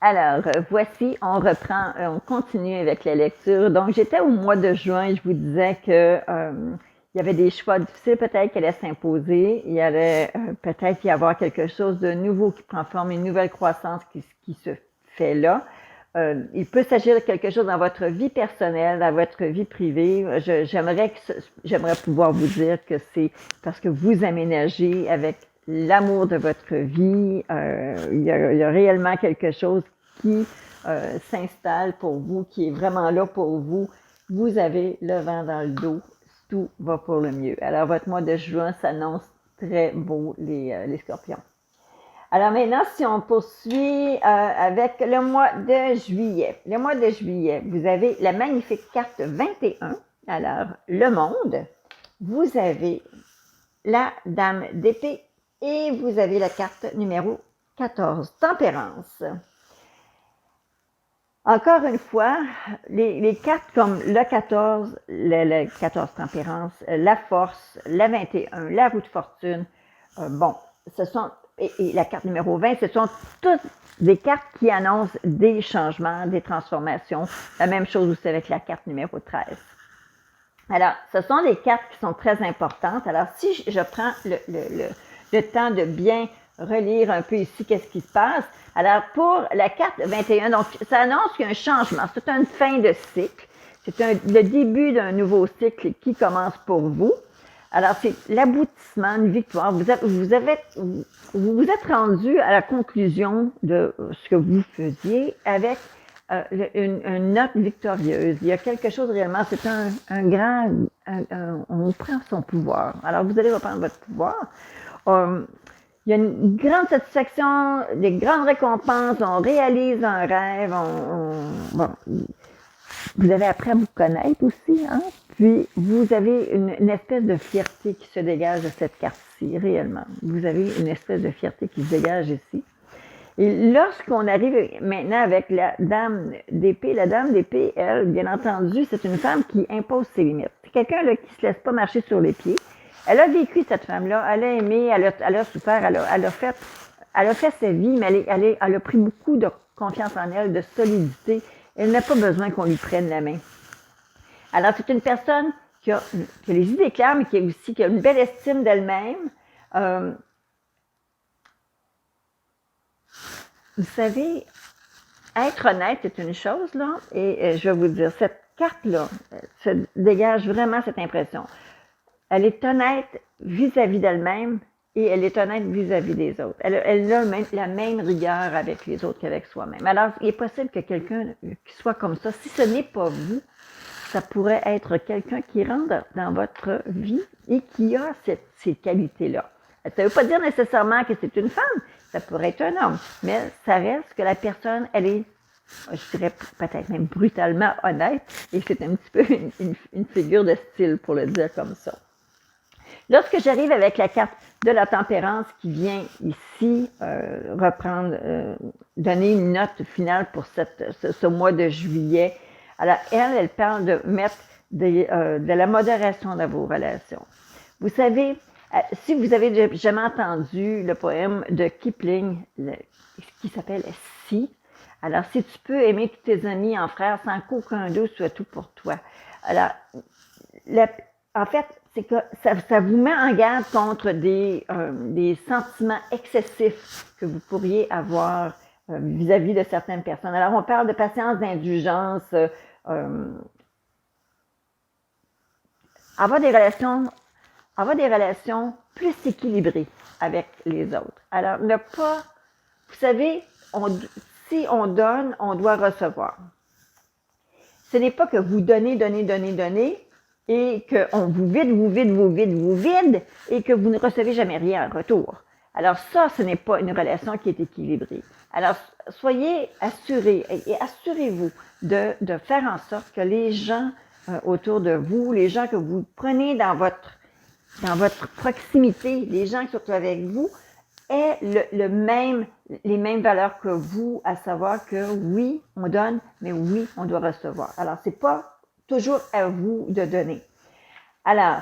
Alors, voici, on reprend, on continue avec la lecture. Donc, j'étais au mois de juin et je vous disais que il y avait des choix difficiles peut-être qui allaient s'imposer. Il y allait peut-être y avoir quelque chose de nouveau qui prend forme, une nouvelle croissance qui se fait là. Il peut s'agir de quelque chose dans votre vie personnelle, dans votre vie privée. J'aimerais pouvoir vous dire que c'est parce que vous aménagez avec l'amour de votre vie. Il y a réellement quelque chose qui s'installe pour vous, qui est vraiment là pour vous. Vous avez le vent dans le dos. Tout va pour le mieux. Alors, votre mois de juin s'annonce très beau, les scorpions. Alors maintenant, si on poursuit avec le mois de juillet. Le mois de juillet, vous avez la magnifique carte 21. Alors, le monde. Vous avez la dame d'épée et vous avez la carte numéro 14, tempérance. Encore une fois, les cartes comme le 14, le 14 tempérance, la force, la 21, la roue de fortune, bon, ce sont et la carte numéro 20, ce sont toutes des cartes qui annoncent des changements, des transformations. La même chose aussi avec la carte numéro 13. Alors, ce sont des cartes qui sont très importantes. Alors, si je prends le temps de bien relire un peu ici qu'est-ce qui se passe. Alors, pour la carte 21, donc, ça annonce qu'il y a un changement. C'est une fin de cycle. C'est le début d'un nouveau cycle qui commence pour vous. Alors, c'est l'aboutissement, une victoire. Vous vous êtes rendu à la conclusion de ce que vous faisiez avec une note victorieuse. Il y a quelque chose réellement, c'est un grand, on prend son pouvoir. Alors, vous allez reprendre votre pouvoir. Il y a une grande satisfaction, des grandes récompenses, on réalise un rêve, bon, vous avez appris à vous connaître aussi, hein? Puis vous avez une espèce de fierté qui se dégage de cette carte-ci, réellement. Vous avez une espèce de fierté qui se dégage ici. Et lorsqu'on arrive maintenant avec la dame d'épée, elle, bien entendu, c'est une femme qui impose ses limites. C'est quelqu'un là, qui ne se laisse pas marcher sur les pieds. Elle a vécu, cette femme-là, elle a aimé, elle a souffert, elle a fait sa vie, mais elle a pris beaucoup de confiance en elle, de solidité. Elle n'a pas besoin qu'on lui prenne la main. Alors, c'est une personne qui a les idées claires, mais qui a une belle estime d'elle-même. Vous savez, être honnête, c'est une chose, là, et je vais vous dire, cette carte-là se dégage vraiment cette impression. Elle est honnête vis-à-vis d'elle-même et elle est honnête vis-à-vis des autres. Elle a la même rigueur avec les autres qu'avec soi-même. Alors, il est possible que quelqu'un qui soit comme ça, si ce n'est pas vous, ça pourrait être quelqu'un qui rentre dans votre vie et qui a ces qualités-là. Ça ne veut pas dire nécessairement que c'est une femme, ça pourrait être un homme, mais ça reste que la personne, elle est, je dirais peut-être même brutalement honnête, et c'est un petit peu une figure de style pour le dire comme ça. Lorsque j'arrive avec la carte de la tempérance qui vient ici donner une note finale pour ce mois de juillet, alors elle parle de mettre de la modération dans vos relations. Vous savez, si vous avez jamais entendu le poème de Kipling qui s'appelle Si, alors si tu peux aimer tous tes amis en frères sans qu'aucun d'eux soit tout pour toi. Alors, en fait, c'est que ça vous met en garde contre des sentiments excessifs que vous pourriez avoir vis-à-vis de certaines personnes. Alors, on parle de patience, d'indulgence, avoir des relations plus équilibrées avec les autres. Alors, vous savez, si on donne, on doit recevoir. Ce n'est pas que vous donnez, et qu'on vous vide, et que vous ne recevez jamais rien en retour. Alors ça, ce n'est pas une relation qui est équilibrée. Alors, soyez assurés et assurez-vous de faire en sorte que les gens autour de vous, les gens que vous prenez dans votre proximité, les gens qui sont avec vous, aient les mêmes valeurs que vous, à savoir que oui, on donne, mais oui, on doit recevoir. Alors, c'est pas toujours à vous de donner. Alors,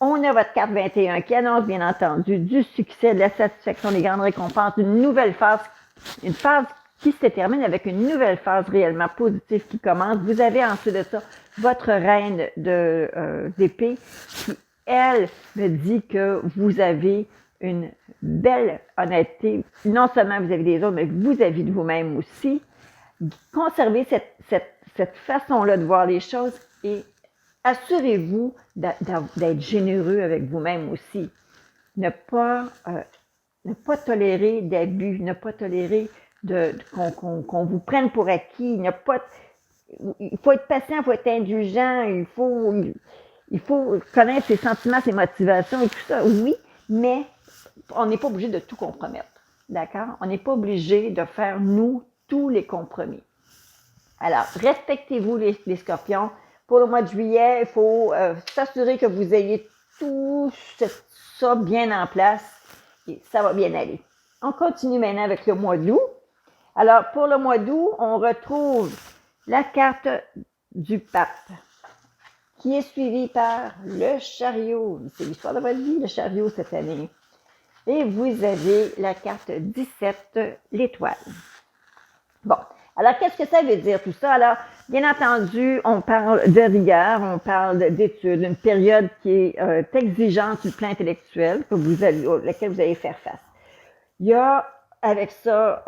on a votre carte 21 qui annonce, bien entendu, du succès, de la satisfaction, des grandes récompenses, une nouvelle phase, une phase qui se termine avec une nouvelle phase réellement positive qui commence. Vous avez ensuite de ça votre reine d'épée qui, elle, me dit que vous avez une belle honnêteté, non seulement vis-à-vis des autres, mais vis-à-vis de vous-même aussi. Conservez cette façon-là de voir les choses et assurez-vous d'être généreux avec vous-même aussi. Ne pas tolérer d'abus, ne pas tolérer qu'on vous prenne pour acquis, il faut être patient, il faut être indulgent, il faut connaître ses sentiments, ses motivations et tout ça, oui, mais on n'est pas obligé de tout compromettre, d'accord? On n'est pas obligé de faire, nous, tous les compromis. Alors, respectez-vous les scorpions. Pour le mois de juillet, il faut s'assurer que vous ayez tout ça bien en place et ça va bien aller. On continue maintenant avec le mois d'août. Alors, pour le mois d'août, on retrouve la carte du pape qui est suivie par le chariot. C'est l'histoire de votre vie, le chariot, cette année. Et vous avez la carte 17, l'étoile. Bon, alors qu'est-ce que ça veut dire tout ça? Alors, bien entendu, on parle de rigueur, on parle d'études, une période qui est exigeante sur le plan intellectuel, laquelle vous allez faire face. Il y a avec ça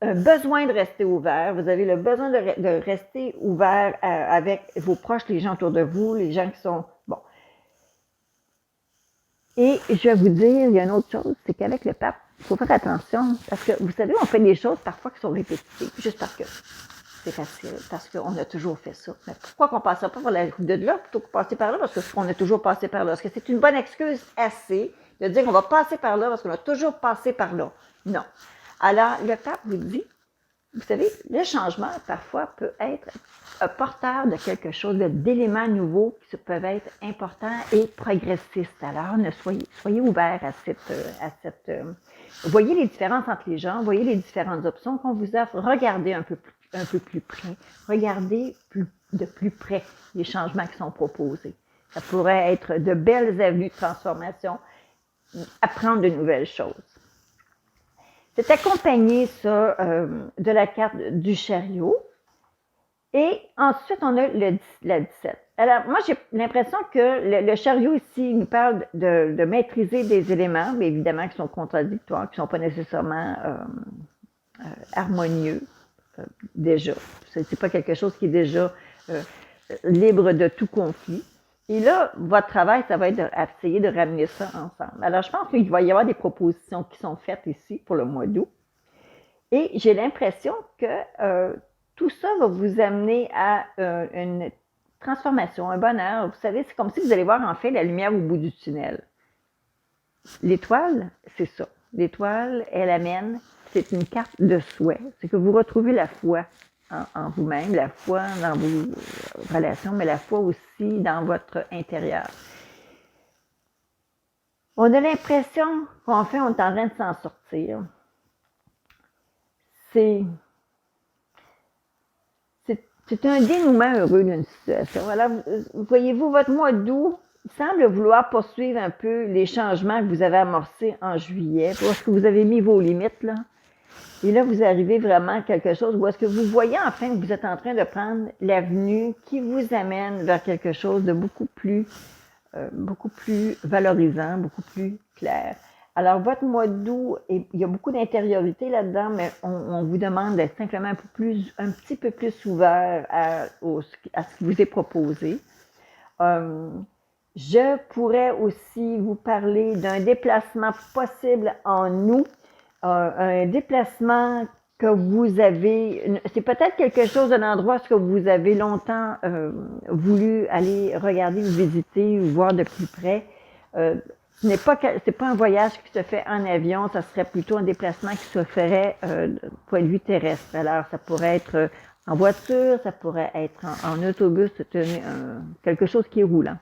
un besoin de rester ouvert. Vous avez le besoin de rester ouvert avec vos proches, les gens autour de vous, les gens qui sont... Bon. Et je vais vous dire, il y a une autre chose, c'est qu'avec le pape, il faut faire attention, parce que vous savez, on fait des choses parfois qui sont répétitives, juste parce que c'est facile, parce qu'on a toujours fait ça. Mais pourquoi qu'on ne passe pas par la route de là plutôt que passer par là? Parce qu'on a toujours passé par là. Est-ce que c'est une bonne excuse assez de dire qu'on va passer par là parce qu'on a toujours passé par là? Non. Alors, le pape vous dit, vous savez, le changement, parfois, peut être porteur de quelque chose, d'éléments nouveaux qui peuvent être importants et progressistes. Alors, soyez ouverts à cette voyez les différences entre les gens, voyez les différentes options qu'on vous offre, regardez un peu plus près, regardez de plus près les changements qui sont proposés. Ça pourrait être de belles avenues de transformation, apprendre de nouvelles choses. C'est accompagné, ça, de la carte du chariot. Et ensuite, on a la 17. Alors, moi, j'ai l'impression que le chariot ici nous parle de maîtriser des éléments, mais évidemment, qui sont contradictoires, qui ne sont pas nécessairement harmonieux, déjà. C'est pas quelque chose qui est déjà libre de tout conflit. Et là, votre travail, ça va être d'essayer de ramener ça ensemble. Alors, je pense qu'il va y avoir des propositions qui sont faites ici pour le mois d'août. Et j'ai l'impression que tout ça va vous amener à une transformation, un bonheur. Vous savez, c'est comme si vous allez voir en fait la lumière au bout du tunnel. L'étoile, c'est ça. L'étoile, elle amène, c'est une carte de souhait. C'est que vous retrouvez la foi en vous-même, la foi dans vos relations, mais la foi aussi dans votre intérieur. On a l'impression qu'en fait, on est en train de s'en sortir. C'est un dénouement heureux d'une situation. Alors, voyez-vous, votre mois d'août semble vouloir poursuivre un peu les changements que vous avez amorcés en juillet, parce que vous avez mis vos limites, là. Et là, vous arrivez vraiment à quelque chose où est-ce que vous voyez enfin que vous êtes en train de prendre l'avenue qui vous amène vers quelque chose de beaucoup plus valorisant, beaucoup plus clair. Alors, votre mois d'août, il y a beaucoup d'intériorité là-dedans, mais on vous demande d'être simplement un petit peu plus ouvert à ce qui vous est proposé. Je pourrais aussi vous parler d'un déplacement possible en août, un déplacement que vous avez, c'est peut-être quelque chose, un endroit que vous avez longtemps voulu aller regarder ou visiter ou voir de plus près. C'est pas un voyage qui se fait en avion, ça serait plutôt un déplacement qui se ferait du point de vue terrestre. Alors, ça pourrait être en voiture, ça pourrait être en autobus, c'est quelque chose qui est roulant,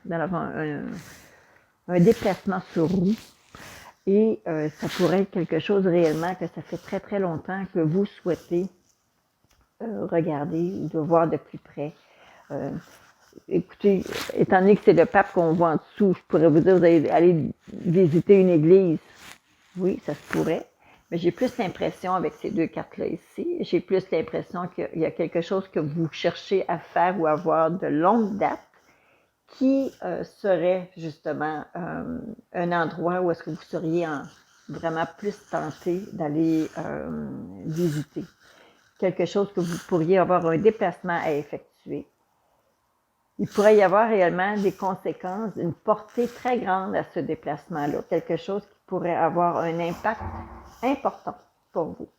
un déplacement sur roue. Et ça pourrait être quelque chose réellement que ça fait très, très longtemps que vous souhaitez regarder ou de voir de plus près. Écoutez, étant donné que c'est le pape qu'on voit en dessous, je pourrais vous dire, vous allez aller visiter une église. Oui, ça se pourrait. Mais j'ai plus l'impression, avec ces deux cartes-là ici, j'ai plus l'impression qu'il y a quelque chose que vous cherchez à faire ou à voir de longue date qui serait justement un endroit où est-ce que vous seriez vraiment plus tenté d'aller visiter. Quelque chose que vous pourriez avoir un déplacement à effectuer. Il pourrait y avoir réellement des conséquences, une portée très grande à ce déplacement-là, quelque chose qui pourrait avoir un impact important pour vous.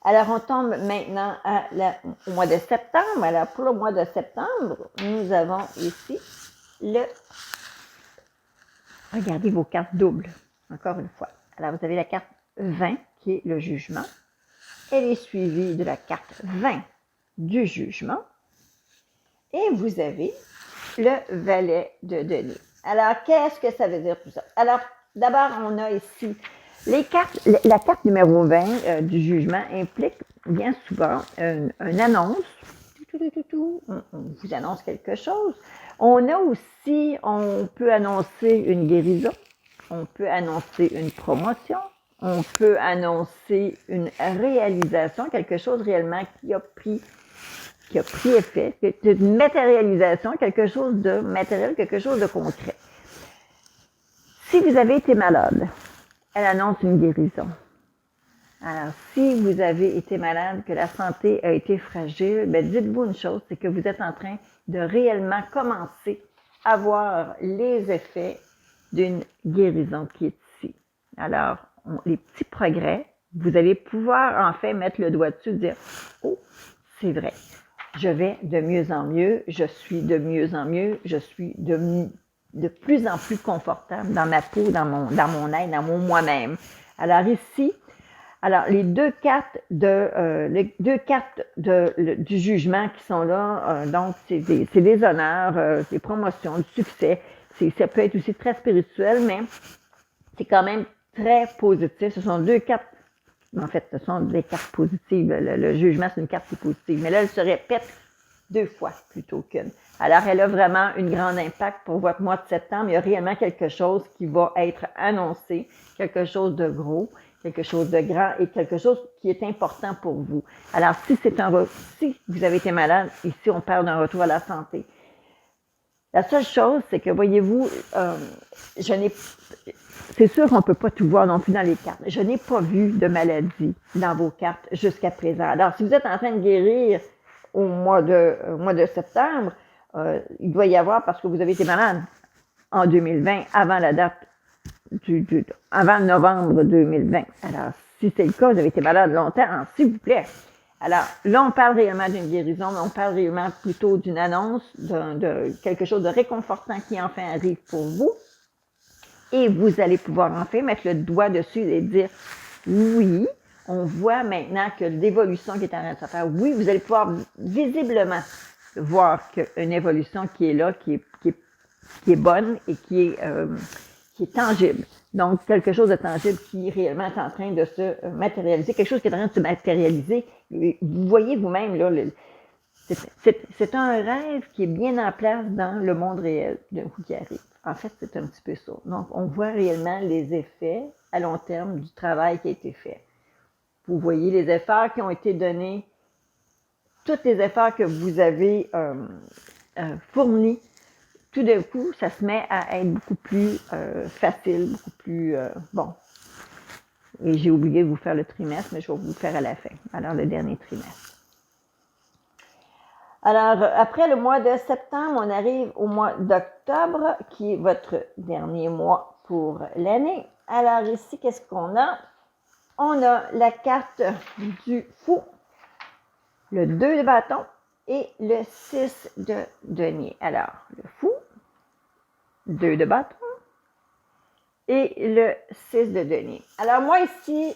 Alors, on tombe maintenant au mois de septembre. Alors, pour le mois de septembre, nous avons ici regardez vos cartes doubles, encore une fois. Alors, vous avez la carte 20, qui est le jugement. Elle est suivie de la carte 20 du jugement. Et vous avez le valet de denier. Alors, qu'est-ce que ça veut dire tout ça? Alors, d'abord, on a ici les cartes. La carte numéro 20 du jugement implique bien souvent une annonce. On vous annonce quelque chose. On a aussi, on peut annoncer une guérison. On peut annoncer une promotion. On peut annoncer une réalisation, quelque chose réellement qui a pris effet, c'est une matérialisation, quelque chose de matériel, quelque chose de concret. Si vous avez été malade, elle annonce une guérison. Alors, si vous avez été malade, que la santé a été fragile, bien, dites-vous une chose, c'est que vous êtes en train de réellement commencer à voir les effets d'une guérison qui est ici. Alors, les petits progrès, vous allez pouvoir en fait mettre le doigt dessus et dire « Oh, c'est vrai. Je vais de mieux en mieux, je suis de mieux en mieux, je suis de plus en plus confortable dans ma peau, dans mon être, dans mon moi-même. » Alors ici, les deux cartes du jugement qui sont là, donc c'est des honneurs, des promotions, du succès. Ça peut être aussi très spirituel, mais c'est quand même très positif. Ce sont deux cartes. En fait, ce sont des cartes positives. Le jugement, c'est une carte qui est positive. Mais là, elle se répète deux fois plutôt qu'une. Alors, elle a vraiment un grand impact pour votre mois de septembre. Il y a réellement quelque chose qui va être annoncé, quelque chose de gros, quelque chose de grand et quelque chose qui est important pour vous. Alors, si vous avez été malade, ici, on parle d'un retour à la santé. La seule chose, c'est que, voyez-vous, c'est sûr qu'on ne peut pas tout voir non plus dans les cartes. Je n'ai pas vu de maladie dans vos cartes jusqu'à présent. Alors, si vous êtes en train de guérir au mois de septembre, il doit y avoir, parce que vous avez été malade en 2020, avant la date avant novembre 2020. Alors, si c'est le cas, vous avez été malade longtemps, s'il vous plaît. Alors, là, on parle réellement d'une guérison, mais on parle réellement plutôt d'une annonce, de quelque chose de réconfortant qui enfin arrive pour vous. Et vous allez pouvoir enfin mettre le doigt dessus et dire oui, on voit maintenant que l'évolution qui est en train de se faire, oui, vous allez pouvoir visiblement voir qu'une évolution qui est là, qui est bonne et qui est tangible. Donc, quelque chose de tangible qui réellement est en train de se matérialiser, quelque chose qui est en train de se matérialiser. Vous voyez vous-même, là, c'est un rêve qui est bien en place dans le monde réel d'un coup qui arrive. En fait, c'est un petit peu ça. Donc, on voit réellement les effets à long terme du travail qui a été fait. Vous voyez les efforts qui ont été donnés, tous les efforts que vous avez fournis. Tout d'un coup, ça se met à être beaucoup plus facile, beaucoup plus bon. Et j'ai oublié de vous faire le trimestre, mais je vais vous le faire à la fin. Alors, le dernier trimestre. Alors, après le mois de septembre, on arrive au mois d'octobre, qui est votre dernier mois pour l'année. Alors ici, qu'est-ce qu'on a? On a la carte du fou, le 2 de bâton et le 6 de denier. Alors, le fou, 2 de bâton et le 6 de denier. Alors moi ici,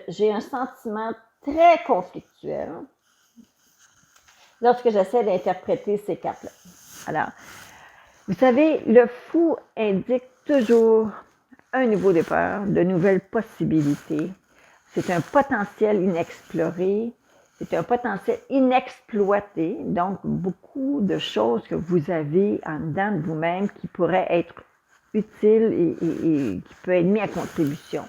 j'ai un sentiment très conflictuel lorsque j'essaie d'interpréter ces cartes-là. Alors, vous savez, le fou indique toujours un nouveau départ, de nouvelles possibilités. C'est un potentiel inexploré, c'est un potentiel inexploité, donc beaucoup de choses que vous avez en dedans de vous-même qui pourraient être utiles et qui peuvent être mis à contribution.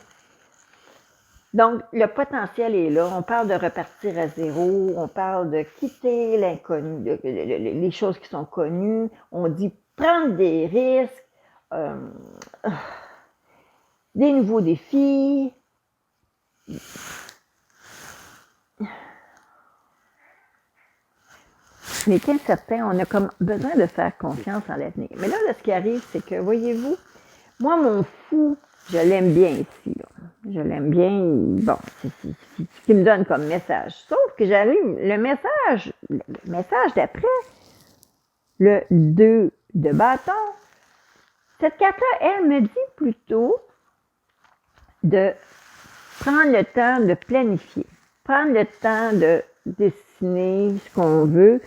Donc, le potentiel est là. On parle de repartir à zéro. On parle de quitter l'inconnu, les choses qui sont connues. On dit prendre des risques, euh, des nouveaux défis. Mais qu'est certain, on a comme besoin de faire confiance en l'avenir. Mais là, ce qui arrive, c'est que, voyez-vous, moi, mon fou, je l'aime bien ici. Là. Je l'aime bien. Bon, c'est ce qu'il me donne comme message. Sauf que j'arrive, le message d'après, le 2 de bâton, cette carte-là, elle me dit plutôt de prendre le temps de planifier, prendre le temps de dessiner ce qu'on veut.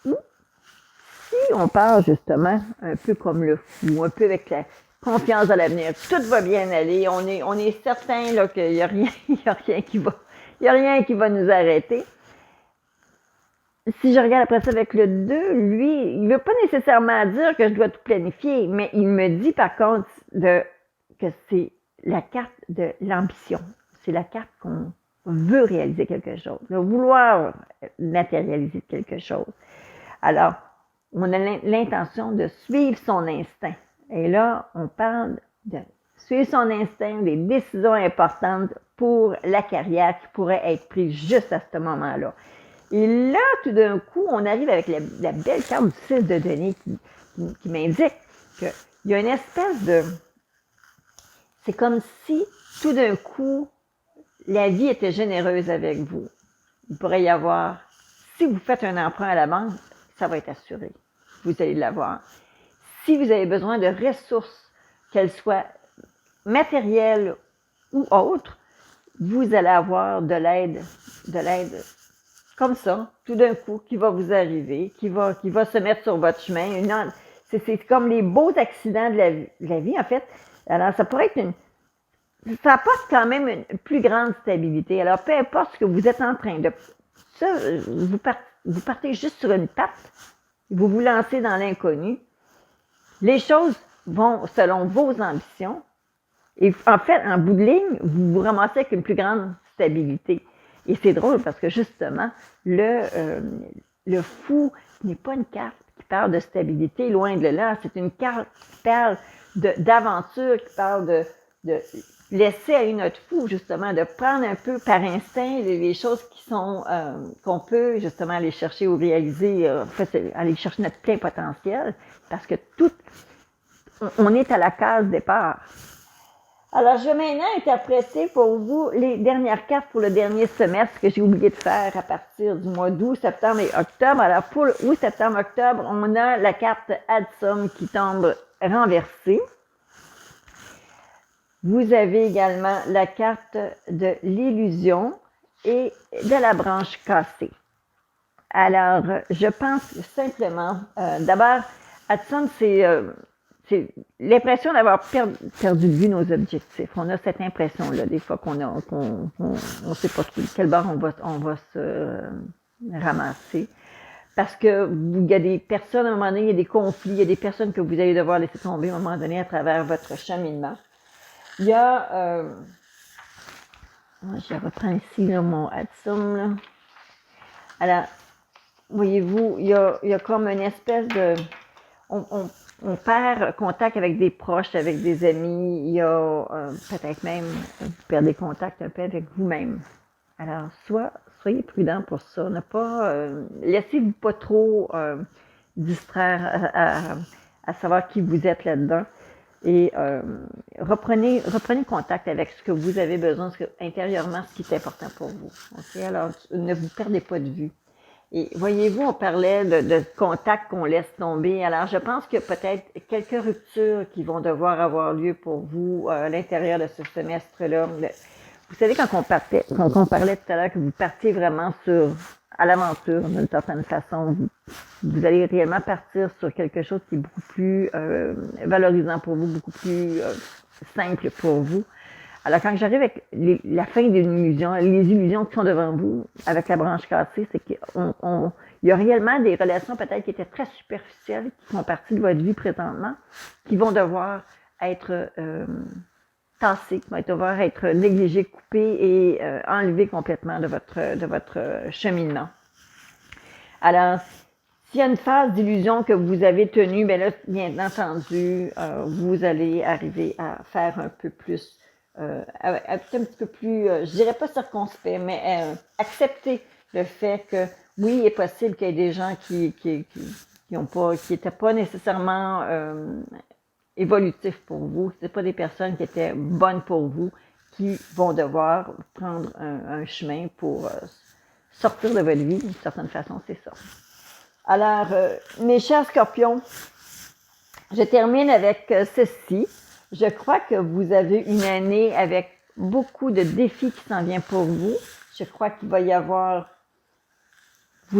Si on part justement un peu comme le fou, un peu avec la confiance dans l'avenir, tout va bien aller, on est certain là, qu'il n'y a rien qui va nous arrêter. Si je regarde après ça avec le 2, lui, il ne veut pas nécessairement dire que je dois tout planifier, mais il me dit par contre que c'est la carte de l'ambition. C'est la carte qu'on veut réaliser quelque chose, de vouloir matérialiser quelque chose. Alors, on a l'intention de suivre son instinct. Et là, on parle de suivre son instinct, des décisions importantes pour la carrière qui pourraient être prises juste à ce moment-là. Et là, tout d'un coup, on arrive avec la belle carte du 6 de denier qui m'indique qu'il y a une espèce de... C'est comme si, tout d'un coup, la vie était généreuse avec vous. Il pourrait y avoir... Si vous faites un emprunt à la banque, ça va être assuré. Vous allez l'avoir. Si vous avez besoin de ressources, qu'elles soient matérielles ou autres, vous allez avoir de l'aide comme ça, tout d'un coup, qui va vous arriver, qui va se mettre sur votre chemin. C'est comme les beaux accidents de la vie, en fait. Alors, ça pourrait être ça apporte quand même une plus grande stabilité. Alors, peu importe ce que vous êtes en train de... Ça, vous partez juste sur une patte, vous vous lancez dans l'inconnu. Les choses vont selon vos ambitions. Et en fait, en bout de ligne, vous vous ramassez avec une plus grande stabilité. Et c'est drôle parce que justement, le fou n'est pas une carte qui parle de stabilité, loin de là. C'est une carte qui parle d'aventure, qui parle de laisser aller notre fou, justement, de prendre un peu par instinct les choses qui sont qu'on peut justement aller chercher ou réaliser, en fait, aller chercher notre plein potentiel, parce que on est à la case départ. Alors, je vais maintenant interpréter pour vous les dernières cartes pour le dernier semestre que j'ai oublié de faire à partir du mois d'août, septembre et octobre. Alors, pour le août, septembre, octobre, on a la carte Adsum qui tombe renversée. Vous avez également la carte de l'illusion et de la branche cassée. Alors, je pense simplement, d'abord, Adsum, c'est l'impression d'avoir perdu de vue nos objectifs. On a cette impression-là, des fois, qu'on sait pas trop quel bord on va se ramasser. Parce que il y a des personnes, à un moment donné, il y a des conflits, il y a des personnes que vous allez devoir laisser tomber à un moment donné à travers votre cheminement. Il y a, je reprends ici là, mon Adsum, là. Alors, voyez-vous, il y a comme une espèce de... On perd contact avec des proches, avec des amis. Il y a peut-être même, vous perdez contact un peu avec vous-même. Alors, soyez prudent pour ça. Ne pas, laissez-vous pas trop distraire à savoir qui vous êtes là-dedans. Et reprenez contact avec ce que vous avez besoin, intérieurement, ce qui est important pour vous. Okay? Alors, ne vous perdez pas de vue. Et voyez-vous, on parlait de contacts qu'on laisse tomber. Alors, je pense qu'il y a peut-être quelques ruptures qui vont devoir avoir lieu pour vous à l'intérieur de ce semestre-là. Vous savez, quand on parlait tout à l'heure que vous partiez vraiment à l'aventure d'une certaine façon, vous allez réellement partir sur quelque chose qui est beaucoup plus valorisant pour vous, beaucoup plus simple pour vous. Alors, quand j'arrive avec la fin d'une illusion, les illusions qui sont devant vous, avec la branche cassée, c'est qu'il y a réellement des relations peut-être qui étaient très superficielles, qui font partie de votre vie présentement, qui vont devoir être tassé, qui va devoir être négligé, coupé et enlevé complètement de votre cheminement. Alors, s'il y a une phase d'illusion que vous avez tenue, bien là, bien entendu, vous allez arriver à faire un peu plus, un petit peu plus, je dirais pas circonspect, mais accepter le fait que oui, il est possible qu'il y ait des gens qui étaient pas nécessairement évolutifs pour vous, c'est pas des personnes qui étaient bonnes pour vous, qui vont devoir prendre un chemin pour sortir de votre vie, d'une certaine façon, c'est ça. Alors, mes chers scorpions, je termine avec ceci. Je crois que vous avez une année avec beaucoup de défis qui s'en viennent pour vous. Je crois qu'il va y avoir... on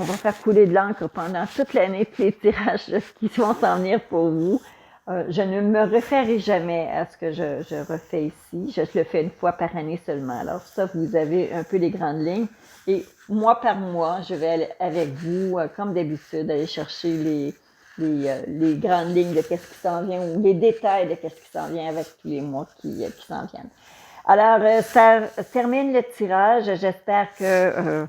va faire couler de l'encre pendant toute l'année, puis les tirages qui vont s'en venir pour vous. Je ne me référerai jamais à ce que je refais ici. Je le fais une fois par année seulement. Alors ça, vous avez un peu les grandes lignes. Et mois par mois, je vais aller avec vous, comme d'habitude, aller chercher les grandes lignes de qu'est-ce qui s'en vient ou les détails de qu'est-ce qui s'en vient avec tous les mois qui s'en viennent. Alors, ça termine le tirage. J'espère que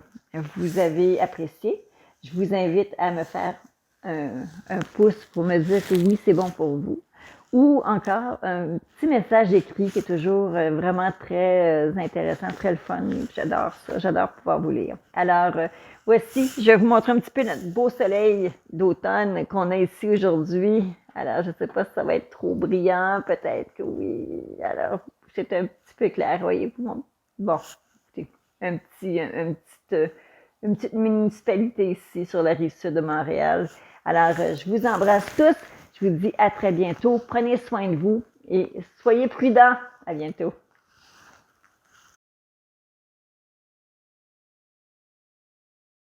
vous avez apprécié. Je vous invite à me faire un pouce pour me dire que oui, c'est bon pour vous. Ou encore, un petit message écrit qui est toujours vraiment très intéressant, très le fun. J'adore ça, j'adore pouvoir vous lire. Alors, voici, je vais vous montrer un petit peu notre beau soleil d'automne qu'on a ici aujourd'hui. Alors, je ne sais pas si ça va être trop brillant, peut-être que oui. Alors, c'est un petit peu clair, voyez-vous. Bon, c'est une petite municipalité ici sur la rive sud de Montréal. Alors, je vous embrasse tous. Je vous dis à très bientôt. Prenez soin de vous et soyez prudents. À bientôt.